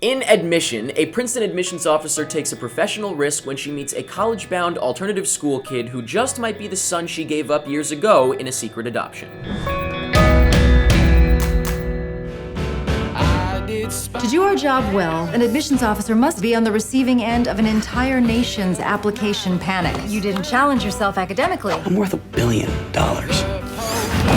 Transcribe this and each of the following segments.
In Admission, a Princeton admissions officer takes a professional risk when she meets a college-bound alternative school kid who just might be the son she gave up years ago in a secret adoption. To do our job well, an admissions officer must be on the receiving end of an entire nation's application panic. You didn't challenge yourself academically. I'm worth $1 billion.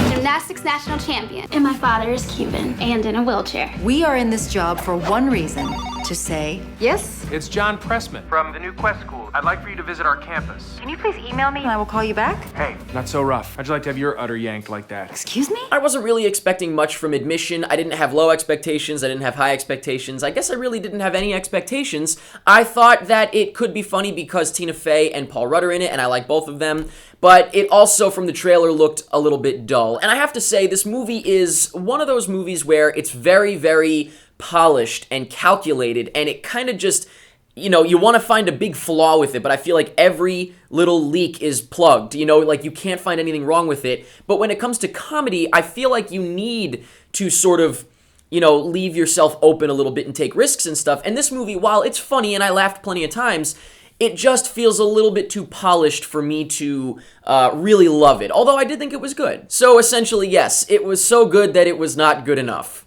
Gymnastics national champion, and my father is Cuban and in a wheelchair. We are in this job for one reason, to say yes. It's John Pressman from the new Quest School. I'd like for you to visit our campus. Can you please email me and I will call you back? Hey, not so rough. How'd you like to have your udder yanked like that? Excuse me? I wasn't really expecting much from Admission. I didn't have low expectations. I didn't have high expectations. I guess I really didn't have any expectations. I thought that it could be funny because Tina Fey and Paul Rudd are in it, and I like both of them. But it also, from the trailer, looked a little bit dull. And I have to say, this movie is one of those movies where it's very, very polished and calculated, and it kind of just, you know, you want to find a big flaw with it, but I feel like every little leak is plugged, you know, like you can't find anything wrong with it. But when it comes to comedy, I feel like you need to sort of, you know, leave yourself open a little bit and take risks and stuff. And this movie, while it's funny and I laughed plenty of times, it just feels a little bit too polished for me to really love it, although I did think it was good. So essentially, yes, it was so good that it was not good enough.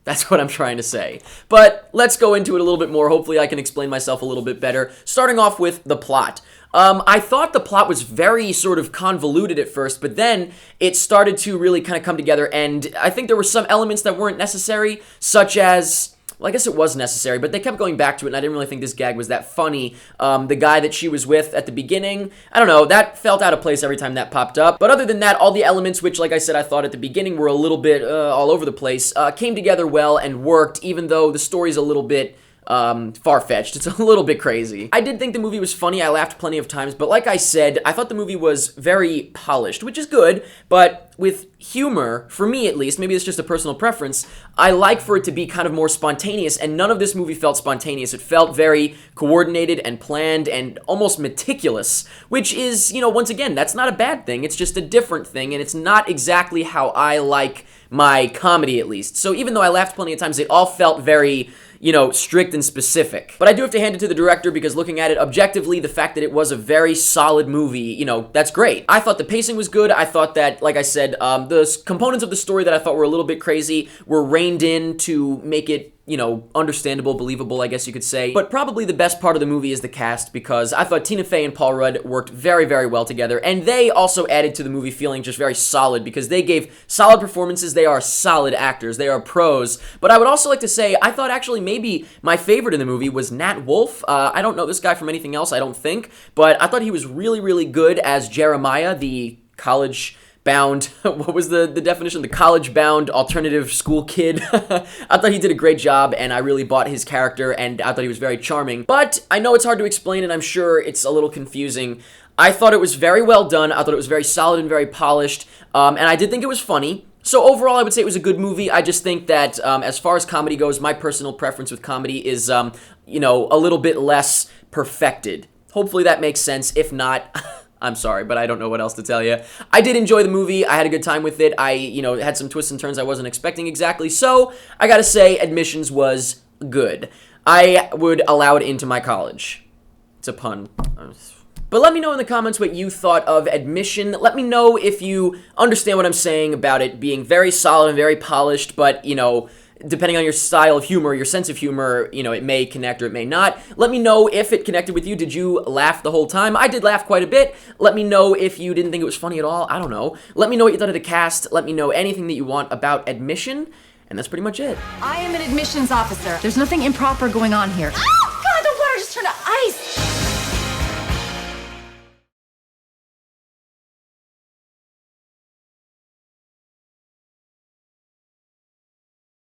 That's what I'm trying to say. But let's go into it a little bit more. Hopefully I can explain myself a little bit better. Starting off with the plot. I thought the plot was very sort of convoluted at first, but then it started to really kind of come together, and I think there were some elements that weren't necessary, such as... Well, I guess it was necessary, but they kept going back to it, and I didn't really think this gag was that funny. The guy that she was with at the beginning, I don't know, that felt out of place every time that popped up. But other than that, all the elements, which, like I said, I thought at the beginning were a little bit all over the place, came together well and worked, even though the story's a little bit... far-fetched. It's a little bit crazy. I did think the movie was funny. I laughed plenty of times, but like I said, I thought the movie was very polished, which is good, but with humor, for me at least, maybe it's just a personal preference, I like for it to be kind of more spontaneous, and none of this movie felt spontaneous. It felt very coordinated and planned and almost meticulous, which is, you know, once again, that's not a bad thing. It's just a different thing, and it's not exactly how I like my comedy, at least. So even though I laughed plenty of times, it all felt very... you know, strict and specific. But I do have to hand it to the director because looking at it objectively, the fact that it was a very solid movie, you know, that's great. I thought the pacing was good. I thought that, like I said, the components of the story that I thought were a little bit crazy were reined in to make it, you know, understandable, believable, I guess you could say. But probably the best part of the movie is the cast, because I thought Tina Fey and Paul Rudd worked very, very well together, and they also added to the movie feeling just very solid, because they gave solid performances. They are solid actors. They are pros. But I would also like to say, I thought actually maybe my favorite in the movie was Nat Wolff. I don't know this guy from anything else, I don't think, but I thought he was really, really good as Jeremiah, the college-bound, what was the definition? The college-bound alternative school kid. I thought he did a great job, and I really bought his character, and I thought he was very charming. But I know it's hard to explain, and I'm sure it's a little confusing. I thought it was very well done. I thought it was very solid and very polished, and I did think it was funny. So overall, I would say it was a good movie. I just think that as far as comedy goes, my personal preference with comedy is, you know, a little bit less perfected. Hopefully that makes sense. If not... I'm sorry, but I don't know what else to tell you. I did enjoy the movie. I had a good time with it. I, you know, had some twists and turns I wasn't expecting exactly. So, I gotta say, Admissions was good. I would allow it into my college. It's a pun. But let me know in the comments what you thought of Admission. Let me know if you understand what I'm saying about it being very solid and very polished, but, you know... depending on your style of humor, your sense of humor, you know, it may connect or it may not. Let me know if it connected with you. Did you laugh the whole time? I did laugh quite a bit. Let me know if you didn't think it was funny at all. I don't know. Let me know what you thought of the cast. Let me know anything that you want about Admission. And that's pretty much it. I am an admissions officer. There's nothing improper going on here.